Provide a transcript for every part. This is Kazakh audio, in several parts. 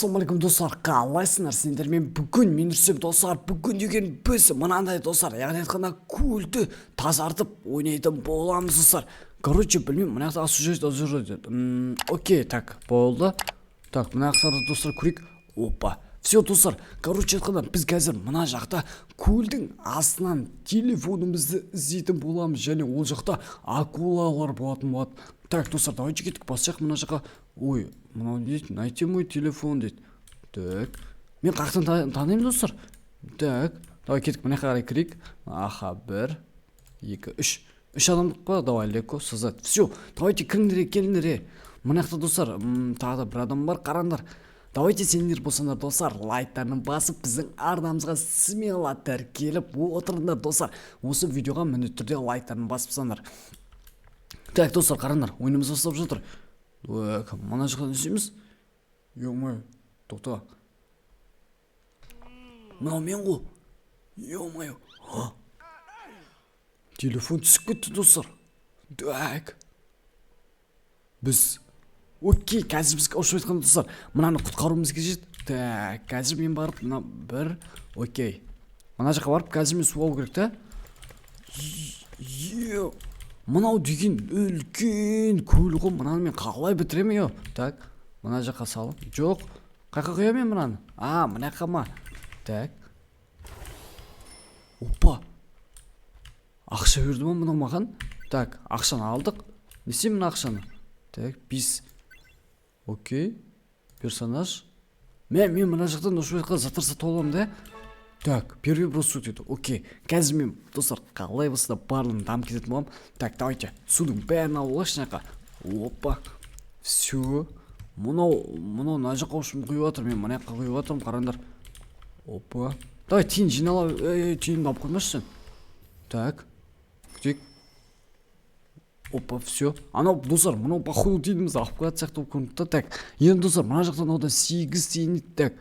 Ассалаумағалейкум достар, қалайсыңдар сендер? Мен бүгін мен үрсем достар, бүгін деген біз мынандай достар, яғни айтқанда көлді тазартып ойнайтын боламыз достар. Короче, білмеймін, мына жақта сюжет жүреді. Окей, так, болды. Так, мына жақтарды достар көрейік. Опа. Все достар, короче айтқанда біз қазір мына жақта көлдің астынан телефонымызды іздейтін боламыз, және ол жақта акулалар болатын болады. Так, достар, давайте кеттік, бассақ мына жаққа. Ой, мынау не дейді? Найти мой телефон дейді. Так, мен қаяқтан танимын достар. Так, давай кеттік, мына қарай кірейік. Аха, 1 2 3 адамдық па? Давай легко создать. Все, давайте кіріңдер, келіңдер. Мына жақта достар, тағы да бір адам бар, қараңдар. Давайте сендер болсаңдар достар, лайктарын басып біздің арнамызға смело тіркеліп отырыңдар достар. Осы видеоға міндетті түрде лайктарын басыпсаңдар. Так, достар, қараңдар, ойынымыз бастап жатыр. Так, мына жаққа не істейміз? Ё-моё, тоқта. Мынау мен ғой. Ё-моё. Телефон түсіп кетті достар. Так. Біз окей, қазір біз қауышып айтқан достар, мынаны құтқаруымыз қажет. Так, қазір мен барып, мына бір, окей. Мына жаққа барып, қазір мен су алу керек та. Мынау деген үлкен көл ғой, мынаны мен қалай бітіремін? Так, мына жаққа салып. Жоқ, қайқа қоямын мен мынаны? Мына жаққа ма? Так. Опа. Ақша берді ма мынау маған? Так, ақшаны алдық. Не істеймін мына ақшаны? Так, 5. Окей, персонаж. Мен мына жақтан ұшып заттар сатып аламын да. Так, первый бросок дейді. Окей, қазір мен достар қалай болса да барлығын дамып кететін боламын. Так, давайте судың бәрін алайықшы жаққа. Опа, все. Мынау мына жаққа ұшып құйып жатыр, мен мына жаққа құйып жатырмын, қараңдар. Опа, давай тиын жинала, тиынды алып қоймашы сен. Так, күтейік. Опа, все. Анау достар, мынау походу тиынымызды алып қоятын сияқты болып көрінді. Так, енді достар, мына жақтан мынау 8 тиын дейді. Так,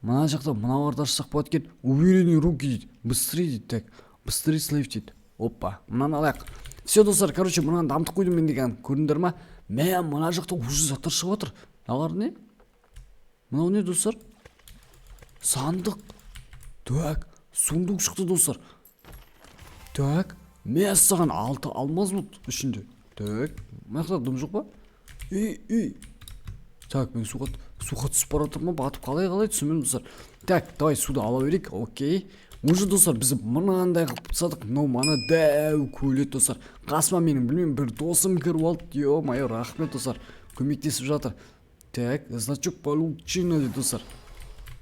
мына жақта мыналарды ашсақ болады екен. Уверенные руки дейді. Быстрее дейді. Так, быстрее слайв дейді. Опа, мынаны алайық. Все достар, короче, мынаны дамытып қойдым мен деген. Көрдіңдер ма? Мен мына жақта уже заттар шығып жатыр. Алар не? Мынау не достар? Сандық. Так, сундук шықты достар. Так, мен саған 6 алмаз болды ішінде. Так, мына жақта дым жоқ па? Так, мен суға түсіп бара жатырмын, батып қалай түсімен достар. Так, давай суды ала берейік. Окей. Уже достар, біз мынандай қылып садық. Мынау мана дәу көлет достар. Қасыма менің білмеймін бір досым кіріп алды. Ё-моё, рахмет достар. Көмектесіп жатыр. Так, значок получено дейді достар.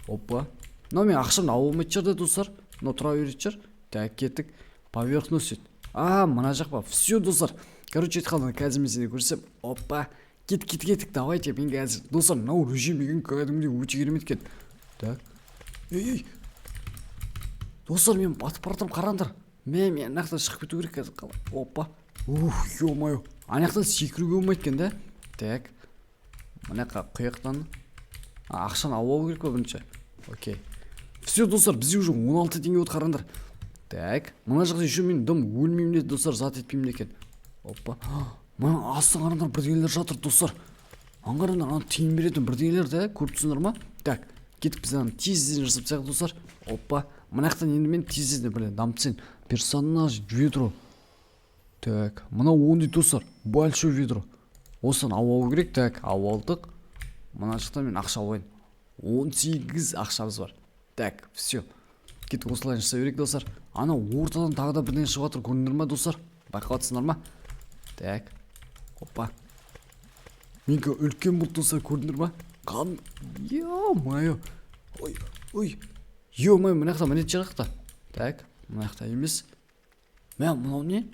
Опа. Мынау мен ақшамды алып алмайтын шығар достар. Мынау тұра беретін шығар. Так, кеттік. Поверхность дейді. Мына жақ па. Все достар. Короче, айтқанда қазір мен сені көрсем. Опа. Кеттік, давайте, мен қазір. Достар, мынау режим деген кәдімгідей өте керемет екен. Так. Достар, мен батып баратырмын, қараңдар. Мен мына жақтан шығып кету керек қазір. Опа. Ё-моё. Ана жақтан секіруге болмайды екен да. Так. Мына жаққа құяқтан. Ақшаны алып керек па бірінші? Окей. Все достар, бізде уже 16 теңге болды, қараңдар. Так. Мына жақта еще мен дым өлмеймін деді достар, зат етпеймін екен. Опа. Мына астын қараңдар, бірдеңелер жатыр достар. Аңғарыңдар, ана тиын беретін бірдеңелер да, көріп тұрсыңдар ма? Так, кетіп біз ана тез жасап тастайық достар. Опа. Мына жақтан енді мен тез біле дамытсен. Персонаж ведро. Так, мына 10 дейді достар. Большой ведро. Осыдан алу керек. Так, алдық. Мына жақтан мен ақша алайын. 18 ақшамыз бар. Так, все. Кетіп осылай жасай берейік достар. Ана ортадан тағы да бірдеңе шығып жатыр, көрдіңдер ма достар? Байқап жатсыңдар ма? Так. Опа. Менікі үлкен болды достар, көрдіңдер ма? Ё-моё. Ой. Ё-моё, мына жақта мінет жағақта. Так, мына жақта емес. Мынау не?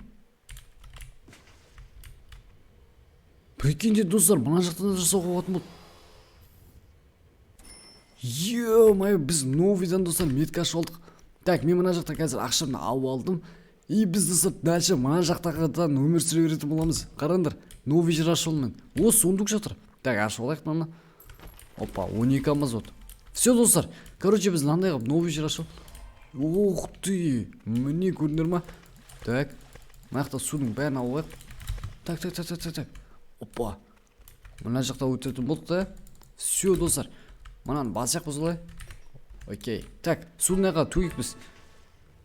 Прикиньте достар, мына жақтан жасауға болатын болды. Ё-моё, біз новыйдан достар метка ашып алдық. Так, мен мына жақта қазір ақшамды алып алдым. И біз достар дальше мына жақтағыдан өмір сүре беретін боламыз. Қараңдар, новый жер ашып алдым мен. Сундук жатыр. Так, ашып алайық мынаны. Опа, 12 алмаз болды. Все достар, короче, біз мынандай қылып новый жер ашып. Ух ты, міне көрдіңдер ма? Так, мына жақта судың бәрін алып алайық. Так. Опа. Мына жақта өтетін болды да. Все достар. Мынаны басақ бұзылай. Окей. Так, суднаға төгейік біз.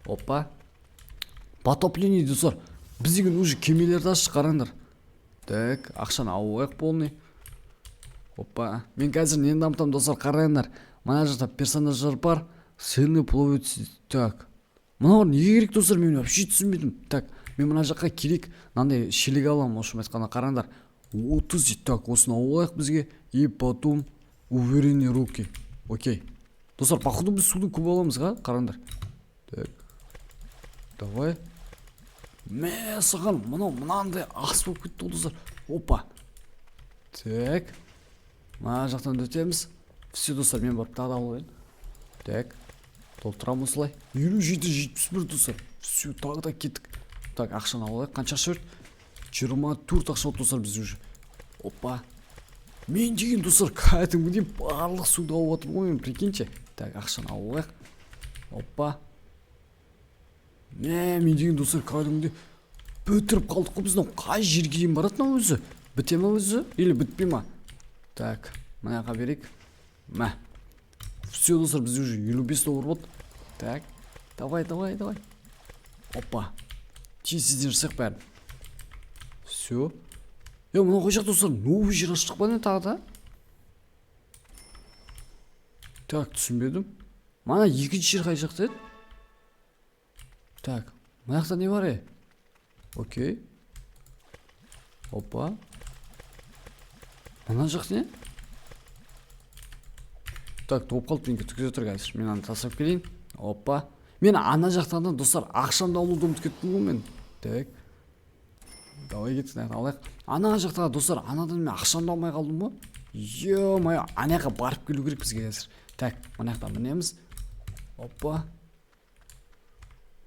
Опа. Потопление достар. Біз деген уже кемелерді ашты қараңдар. Так, ақшаны алуайық полный. Опа. Мен қазір нені дамытамын достар, қараңдар. Мына жақта персонаждар бар. Сильный плавает. Так. Мынау неге керек достар, мен вообще түсінбедім. Так, мен мына жаққа керек. Мынандай шелек аламын, ошым айтқанда қараңдар. 30. Так, осыны алайық бізге. И потом уверенные руки. Окей. Достар, походу біз суды көп аламыз, қараңдар. Так. Давай. Мә, саған мынандай ас болып кетті достар. Опа. Так. Мына жақтан өтеміз. Все достар, мен барып тағы да алайын. Так. Толтырамын осылай. 57-71 достар. Все, тағы да кеттік. Так, ақшаны алайық. Қанша ақша өрт? 24 ақша достар біз уже. Опа. Мен деген достар, кәдімгідей барлық суды алып жатырмын ғой, прикиньте. Так, ақшаны алайық. Опа. Мен деген достар, кәдімгідей бітіріп қалдық қой. Біздің қай жерге дейін барады мынау өзі? Біте ме өзі? Или бітпей ма? Так, мынаға берейік. Мә. Все, достар, біз уже 55 доллар болды. Так, давай. Опа. Тез-тезден жасақ бәрін. Все. Мынау қой жақ достар, новый жер аштық па не тағы да? Так, түсінбедім. Мана екінші жер қай жақта еді? Так, мына жақта не бар Окей. Опа. Мына жақ не? Так, топ қалып менге түкізе тұр қазір. Мен аны тасып келейін. Опа. Мен ана жақтан достар ақшамды алуды ұмытып кеттім ғой мен. Так. Давай кетсін, алайық. Ана жақтағы достар, анадан мен ақшамды алмай қалдым ғой. Ё-моё, ана жаққа барып келу керек бізге қазір. Так, мына жақта мінеміз. Опа.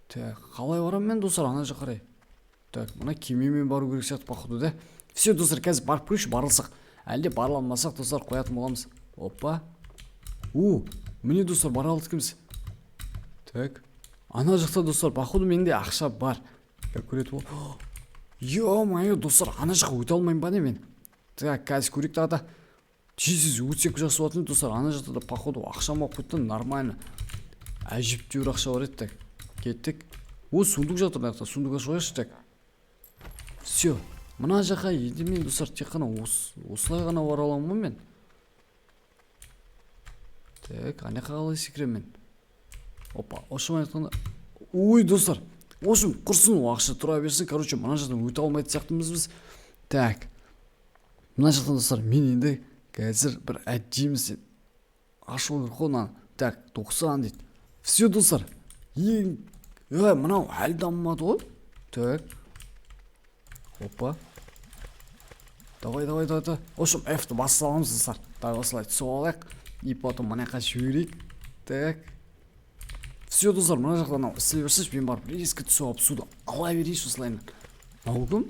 Так, қалай барам мен достар, ана жаққа қарай. Так, мына кемемен бару керек сияқты походу да. Все, достар, қазір барып көрші, барылсақ. Әлде барланмасақ, достар, қоятын боламыз. Опа. Міне достар, бара алдық кіміз. Так. Ана жақта достар, походу менде ақша бар. Көрет бол. Ё-моё, достар, ана жаққа өте алмайым ба не мен? Так, қазір көрек тағы да. Тез өтсек жақсы болатын достар, ана жақта да походу ақшам алып қойды, нормально. Әжептеуір ақша бар еді. Так, кеттік. Сундук жатыр мына жақта, сундук ашып қояйықшы. Так. Все. Мына жаққа енді мен достар тек қана осылай ғана бара аламын ғой мен. Так, ана жаққа қалай секірем мен? Опа, ошым айтқанда. Достар. Ошым, құрсын ақша тұра берсін. Короче, мына жақтан өте алмайды сияқтымыз біз. Так. Мына жақтан достар, мен енді қазір бір әдеміз ашу керек қой мынаны. Так, 90 дейді. Все достар. Мынау әлі дамымады ғой. Так. Опа. Давай. Ошым, F-ті басып аламыз достар. Давай осылай түсіп алайық. И потом мына жаққа жіберейік. Так. Все, достар, мына жақтан істей берсеш, мен барып резко түсіп алып суды ала берейінші осылайынан. Мынау кім?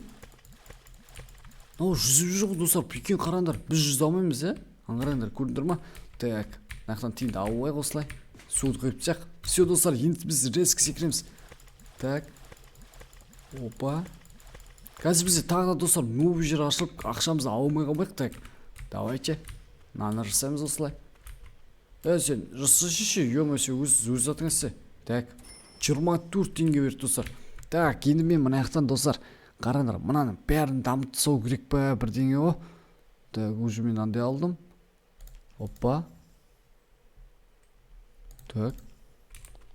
Мынау жүзіп жүр ғой достар, прикинь қараңдар. Біз жүзе алмаймыз, аңғараңдар, көрдіңдер ма? Так, мына жақтан тиімді алайық осылай. Суды құйып тастайық. Все, достар, енді біз резко секіреміз. Так. Опа. Қазір бізде тағы да достар, новый жер ашылып, ақшамызды алмай қалмайық. Так. Давайте. Мынаны жасаймыз осылай. Сен жасашы, ё-моё, өз затыңызсы. Так, 24 теңге берді достар. Так, енді мен мына жақтан достар, қараңдар, мынаны бәрін дамытсау керек па бірдеңе ғой. Так, уже мен андай алдым. Опа. Так.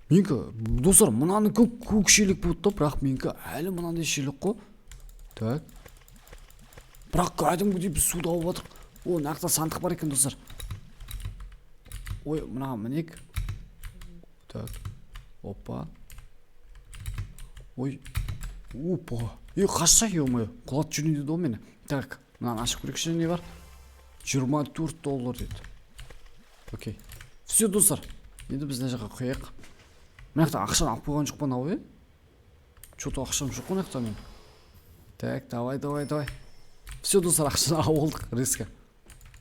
Менкі, достар, мынаны көк шелек болды, бірақ менкі әлі мынандай шелек қой. Так. Бірақ кәдімгідей біз суды алып жатырық. Мына жақта сандық бар екен достар. Мына мінек. Так. Опа. Опа. Қашса, ё-моё. Құлат жүрейді до мені. Так. Мынаны ашып көрекші не бар? 24 доллар деді. Окей. Все, достар. Енді біз мына жаққа қояйық. Мына жақта ақшаны алып қойған жоқ па мынау, Что-то ақшам жоқ мына жақта мен. Так, давай. Все, достар, ақшаны алып алдық резко.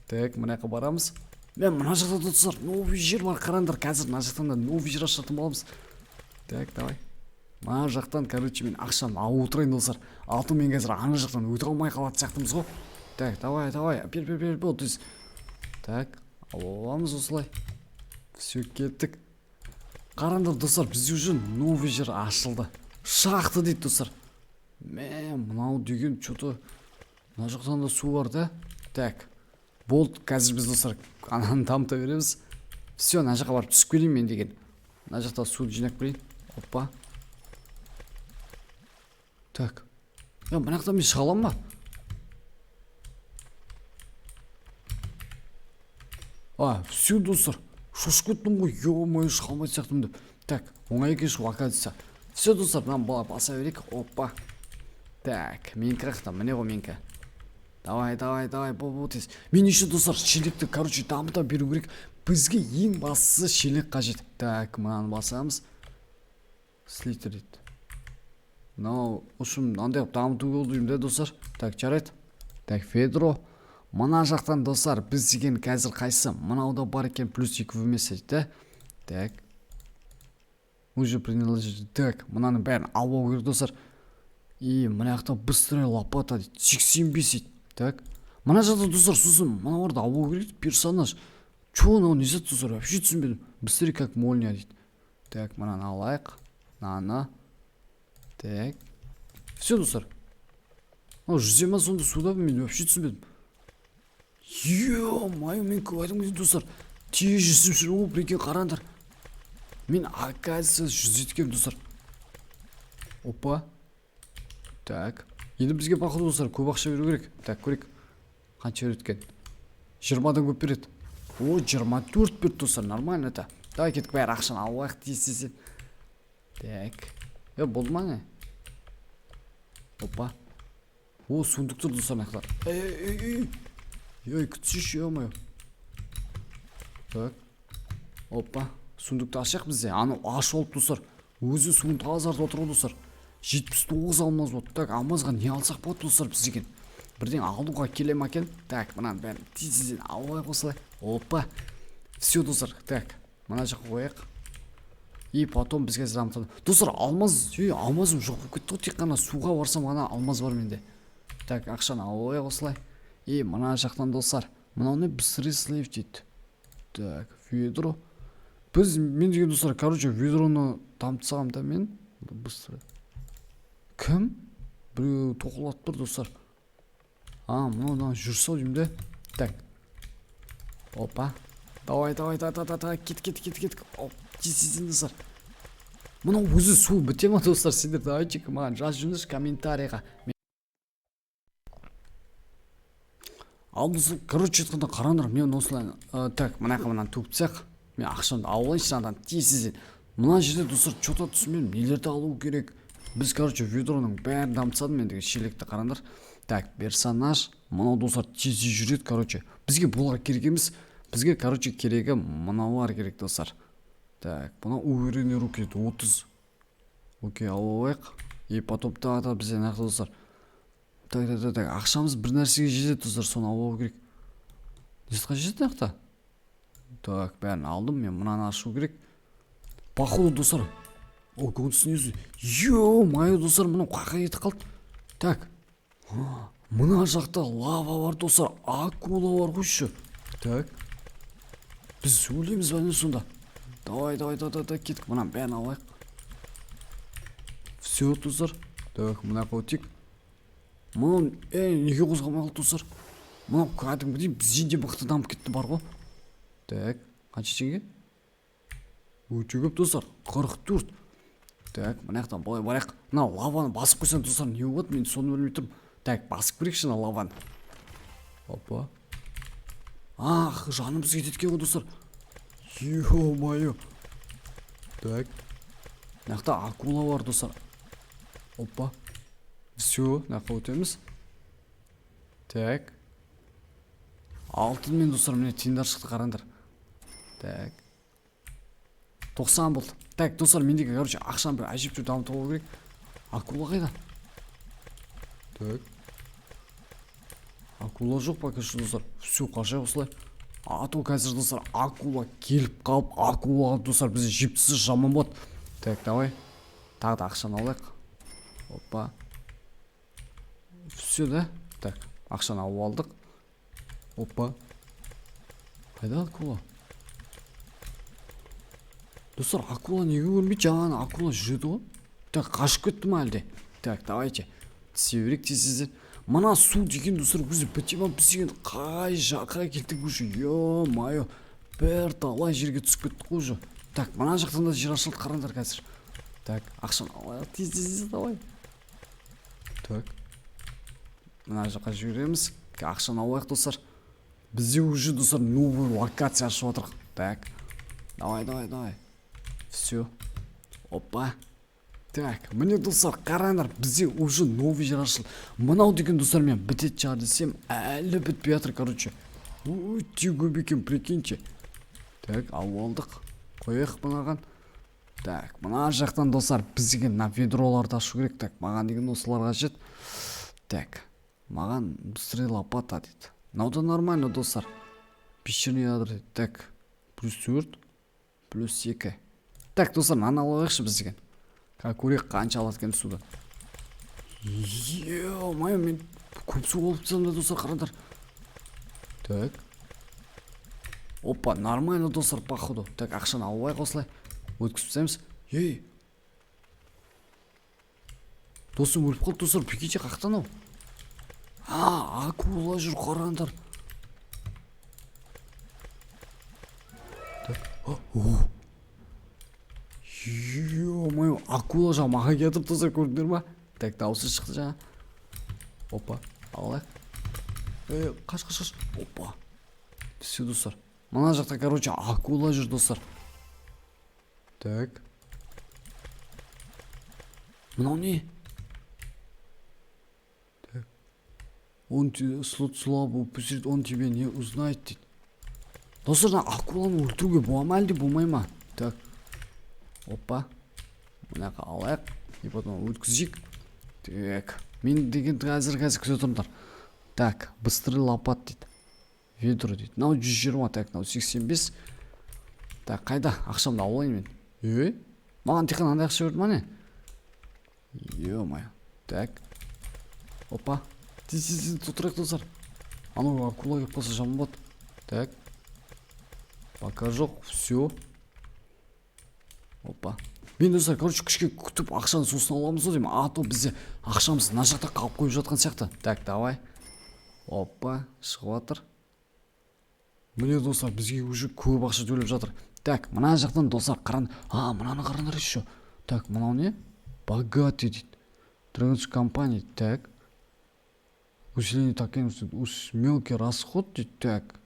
Так, мына жаққа барамыз. Мен мына жақта достар, новый жер бар, қараңдар, қазір мына жақтан да новый жер ашатын боламыз. Так, давай. Мына жақтан, короче, мен ақшамды алып отырайын достар. Алтын мен қазір ана жақтан өте алмай қалатын сияқтымыз ғой. Так, давай. Бер, бол, тез. Так, аламыз осылай. Все, кеттік. Қараңдар достар, бізде уже новый жер ашылды. Шахта дейді достар. Мынау деген что-то мына жақтан да су бар да. Так. Болды, қазір біз достар ананы дамыта береміз. Все, мына жаққа барып түсіп келейін мен деген. Мына жақта суды жинап келейін. Опа. Так. Мына жақтан мен шыға аламын ба? Все достар. Шошып кеттім ғой. Ё-моё, шыға алмай сияқтымын деп. Так, оңай екен шығу, оказывается. Все достар, мынаны бала баса берейік. Опа. Так, менікі қақта, міне ғой менікі. Давай, бол тез. Мен еще достар, шелекті, дамыта беру керек. Бізге ең бастысы шелек қажет. Так, мынаны басамыз. Слитер дейді. Мынау, ұшым, мынандай дамыту болдым да достар. Так, жарайды. Так, Федро. Мына жақтан достар, біз деген қазір қайсы? Мынауда бар екен плюс 2 вместе дейді. Так. Уже приняли. Так, мынаның бәрін алу керек достар. И мына жақта быстрая лопата дейді. 85 дейді. Так. Мына жақта достар, сосын мына орда алу керек персонаж. Чё он несет достар? Вообще түсінбедім. Быстрее как молния дейді. Так, мынаны алайық. Мынаны. Так. Все достар. Жүзема сонда суда мен вообще түсінбедім. Ё-моё, мен көйдім дейді достар. Тез жүзіп жүр, прикинь, қараңдар. Мен оказывается жүзеткем достар. Опа. Так. Енді бізге походу достар көп ақша беру керек. Так, көрейік. Қанша береді екен? 20-дан көп береді. 24 берді достар, нормально это. Давай кеттік, бәрі ақшаны алайық дейсіз. Так. Болды ма не? Опа. Сундук тұр достар нақтар. Күтсеш, ё-моё. Так. Опа. Сундукты ашық бізде. Аны аш олып достар. Өзі суын тазарды отыру достар. 79 алмаз болды. Так, алмазға не алсақ болады достар біз деген. Бірден алуға келем екен. Так, мынаны бәрін тезден алайық осылай. Опа. Все достар. Так, мына жаққа қояйық. И потом бізге дамытады. Достар, алмаз, алмазым жоқ болып кетті ғой. Тек қана суға барсам ғана алмаз бар менде. Так, ақшаны алайық осылай. И мына жақтан достар. Мынау быстрый слейв дейді. Так, ведро. Мен деген достар, ведроны дамытсам да мен быстрый. Кім? Біреу тоқылат бір достар. Мынаудан жүрсау деймін де. Так. Опа. Давай. Кет. Оп, тез достар. Мынау өзі су біте ма достар? Сендер давайте-ка маған жаз жүріңіз комментарийға. Ал достар, айтқанда қараңдар, мен осылай. Так, мынаны төкпсек, мен ақшамды алайыншы андан тез. Мына жерде достар, что-то түсінбедім, нелерді алу керек. Біз, ведроның бәрін дамытсадым мен деген шелекті қараңдар. Так, персонаж. Мынау достар тез жүреді, Бізге бұлар керек емес. Бізге, керегі мынаулар керек достар. Так, мына уверенный руки 30. Окей, алайық. И потом тағы бізде нақты достар. Так, ақшамыз бір нәрсеге жетеді достар, соны алу керек. Несіға жетеді нақты? Так, бәрін алдым, мен мынаны ашу керек. Походу достар. Көңіл снизу. Ё-моё достар, мынау қақа кетіп қалды. Так. Мына жақта лава бар достар, акула бар қойшы. Так. Біз өлеміз бәне сонда. Давай, кеттік, мынаны бәрін алайық. Все достар. Так, мына қотик. Мынау, неге қозғамай қалды достар? Мынау кәдімгідей бізден мықты дамып кетті бар ғой. Так, қанша теңге? Өте көп достар, 44. Так, мына жақтан былай барайық. Мына лаваны басып қойсаң достар, не болады? Мен соны білмей тұрмын. Так, басып көрейікші мына лаваны. Опа. Жанымыз кетеді екен ғой достар. Ё-моё. Так. Мына жақта акула бар достар. Опа. Все, мына жаққа өтеміз. Так. Алтын мен достар, міне тиындар шықты қараңдар. Так. 90 болды. Так, достар, мендегі, ақшаны бір әжептеу дамытып алу керек. Акула қайда? Так. Акула жоқ пока что достар. Все, қашай осылай. То қазір достар, акула келіп қалып, акула достар бізде жептісіз жаман болады. Так, давай. Тағы да ақшаны алайық. Опа. Все, да? Так, ақшаны алып алдық. Опа. Қайда акула? Достар, акула неге көрмейді? Жаңа акула жүреді ғой. Так, қашып кетті ма әлде? Так, давайте. Тісе берейік тезізден. Мына су деген достар өзі бітема бізген қай жаққа келдік уже. Ё-майо. Бір талай жерге түсіп кеттік қой уже. Так, мына жақтан да жер ашылды, қараңдар қазір. Так, ақшаны алайық, тез давай. Так. Мына жаққа жүреміз. Ақшаны алайық достар. Бізде уже достар новый локация ашып отырық. Так. Давай. Все. Опа. Так, міне достар, қараңдар, бізде уже новый жер ашылды. Мынау деген достар, мен бітет шығар десем, әлі бітпей жатыр, короче. Өте көп екен, прикиньте. Так, алдық. Қояйық мынаған. Так, мына жақтан достар, бізге мына ведроларды ашу керек. Так, маған деген осыларға қажет. Так, маған быстрый лопата дейді. Мынау нормально достар. Пещерный ядро дейді. Так, +4, +2. Так, достар, мынаны алайықшы бізге. Көрейік қанша алады екен суды. Ё-майо, мен көп су болып тұрсам да достар, қараңдар. Так. Опа, нормально достар, походу. Так, ақшаны алайық осылай. Өткізіп тастаймыз. Ей. Досым өліп қалды достар, прикиньте, қақтан ау. Акула жүр, қараңдар. Так. Ё-майо, акула жаңа маған кетіп тұрса көрдіңдер ма? Так, дауысы шықты жаңа. Опа, алайық. Қаш. Опа. Все, достар. Мына жақта, короче, акула жүр, достар. Так. Мынау не? Так. Он слот слабо упустит, он тебе не узнает дейді. Достар, акуланы өлтіруге бола ма әлде болмай ма? Так. Опа. Мынаға алайық. И потом өткізейік. Так. Мен деген қазір күте тұрмдар. Так. Быстрый лопат дейді. Ведро дейді. Мынау 120. Так. Мынау 85. Так. Қайда? Ақшамды алайын мен. Маған тек қана андай ақша берді ма не? Ё-майо. Так. Опа. Тез тұтырайық достар. Анау акула келіп қалса жаман болады. Так. Пока жоқ. Все. Опа. Мен достар, короче, күшке күтіп ақшаны сосын аламыз ғой деймін. А то бізде ақшамыз мына жақта қалып қойып жатқан сияқты. Так, давай. Опа, шығып жатыр. Міне достар, бізге уже көп ақша төлеп жатыр. Так, мына жақтан достар қаран. Мынаны қарандар еще. Так, мынау не? Богатый дейді. Трансфер компания. Так. Усиление таким мелкий расход дейді. Так.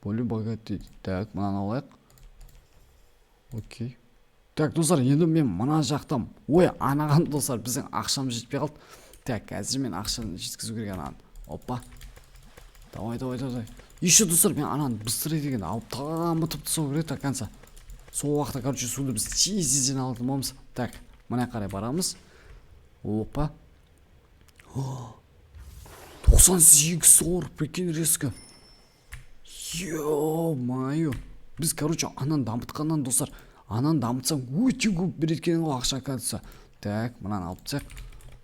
Более богатый дейді. Так, мынаны алайық. Окей. Так, достар, енді мен мына жақтам. Анаған достар, біздің ақшамыз жетпей қалды. Так, қазір мен ақшаны жеткізу керек анаған. Опа. Давай. Еще достар, мен ананы быстрый деген алып тамытып тастау керек до конца. Сол уақытта, короче, суды біз тезден алып алмамыз. Так, мына қарай барамыз. Опа. 98 сор, прикинь, резко. Ё-майо. Біз, короче, ананы дамытқаннан достар, ананы дамытсам өте көп береді ғой ақша кәдісі. Так, мынаны алып тастайық.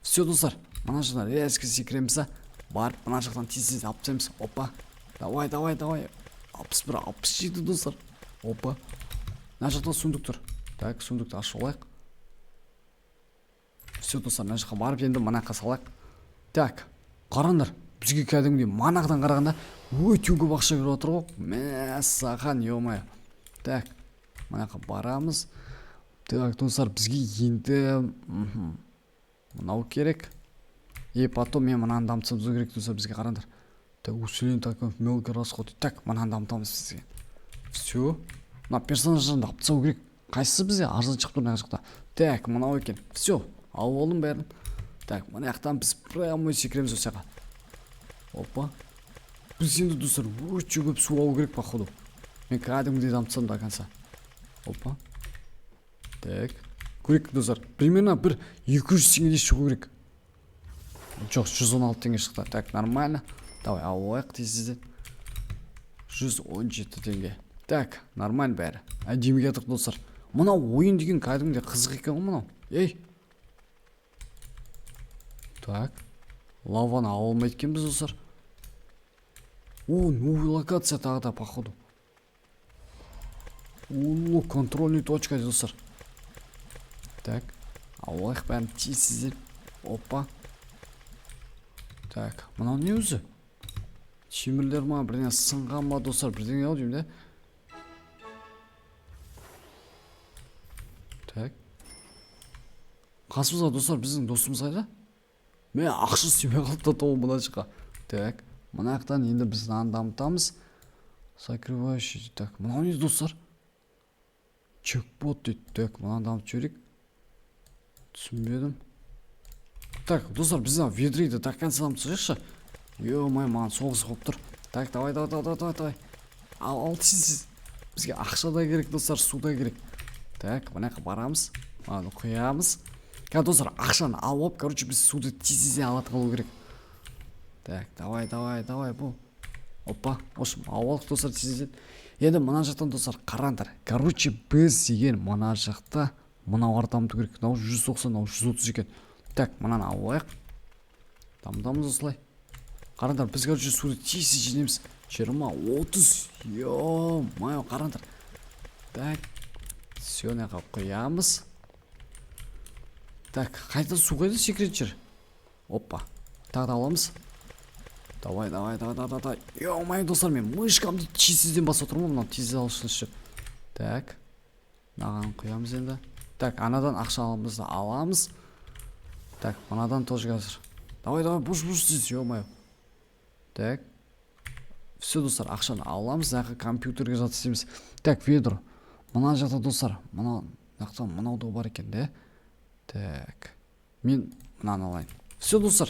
Все, достар, мына жақтан резко секіреміз. Барып, мына жақтан тез алып тастаймыз. Опа. Давай. 61, 67 достар. Опа. Мына жақта сундук тұр. Так, сундукты ашып алайық. Все, достар, мына жаққа барып енді мына жаққа салайық. Так, қараңдар. Бізге кәдімгідей манағыдан қарағанда өте көп ақша беріп отыр ғой. Мәссаған, ё-майо. Так, мына жаққа барамыз. Так, достар, бізге енді мынау керек. И потом мен мынаны дамытсам керек, достар, бізге қараңдар. Так, усиление такой мелкий расход. Так, мынаны дамытамыз бізге. Все. Мына персонаждан дамытсау керек. Қайсысы бізде арзан шығып тұр мына жақта. Так, мынау екен. Все. Алып алдым бәрін. Так, мына жақтан біз прямой секіреміз осы жаққа. Опа. Біз енді достар өте көп су алу керек походу. Мен кәдімгідей дамытсам до конца. Опа. Так. Көрейік достар. Примерно бір 200 теңгедей шығу керек. Жоқ, 116 теңге шықты. Так, нормально. Давай, алайық тезізден. 117 теңге. Так, нормально бәрі. Әдемі кетік достар. Мынау ойын деген кәдімгідей қызық екен ғой мынау. Ей. Так. Лаваны ала алмайды екен біз достар. Новый локация тағы да походу. О, контрольный точка достар. Так, алайық бәрін тез. Опа. Так, мынау не өзі? Темірлер ма, бірдеңе сынған ма достар, бірдеңе ау деймін да. Так. Қасымызға достар, біздің досымыз қайда? Мен ақша істемей қалыпта тоғы мына жаққа. Так, мына жақтан енді біз наны дамытамыз. Закрывающий. Так, мынау не достар? Чекпот дейді. Так, мынаны дамытып жіберейік. Түсінбедім. Так, достар, біз ведрейді до конца дамытып жіберейікші. Ё-май, маған соғыс болып тұр. Так, давай. Ал тез. Бізге ақша да керек, достар, су да керек. Так, мына жаққа барамыз. Мынаны құямыз. Достар, ақшаны алып, короче, біз суды тез алып қалу керек. Так, давай, бұл. Опа, осым, алып достар тез. Енді мына жақтан достар, қараңдар. Короче, біз деген мына жақта мынау дамыту керек. Мынау 190, мынау 130 екен. Так, мынаны алайық. Дамытамыз осылай. Қараңдар, біз короче суды тез жинаймыз. 20-30. Ё-май, қараңдар. Так, все, неға қоямыз. Так, қайда су қайда секрет жер? Опа, тағы да аламыз. Давай. Ё-май, достар, мен мышкамды тезізден басып отырмын, мынау тез алышыншы. Так, мынаған қоямыз енді. Так, анадан ақша аламыз. Так, мынадан тоже қазір. Давай, буш тез, ё-май. Так, все, достар, ақшаны аламыз, зақы компьютерге жат істейміз. Так, ведро. Мына жақта достар, мынау да бар екен, де. Так, мен мынаны алайын. Все, достар,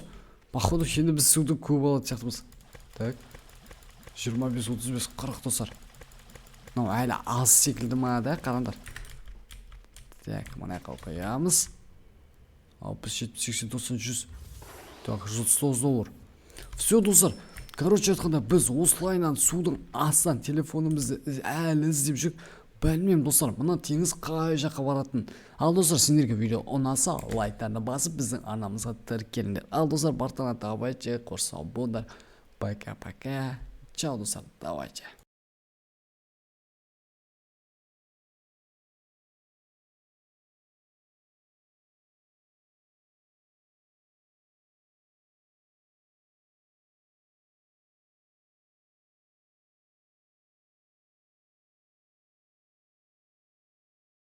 походу енді біз суды көп алады сияқтымыз. Так, 25, 35, 40 достар. Мынау әлі аз секілді ма, да, қараңдар. Так, мына қоямыз. 60, 70, 80, 100. Так, $139. Все, достар. Короче айтқанда, біз осылайнан судың астан телефонымызды әлі іздеп жүр. Білмеймін, достар, мына теңіз қай жаққа баратын. Ал, достар, сендерге видео ұнаса, лайктарны басып, біздің арнамызға тіркеліңдер. Ал, достар, бартана давайте, қош сау болыңдар. Пока-пока. Чао, достар, давайте.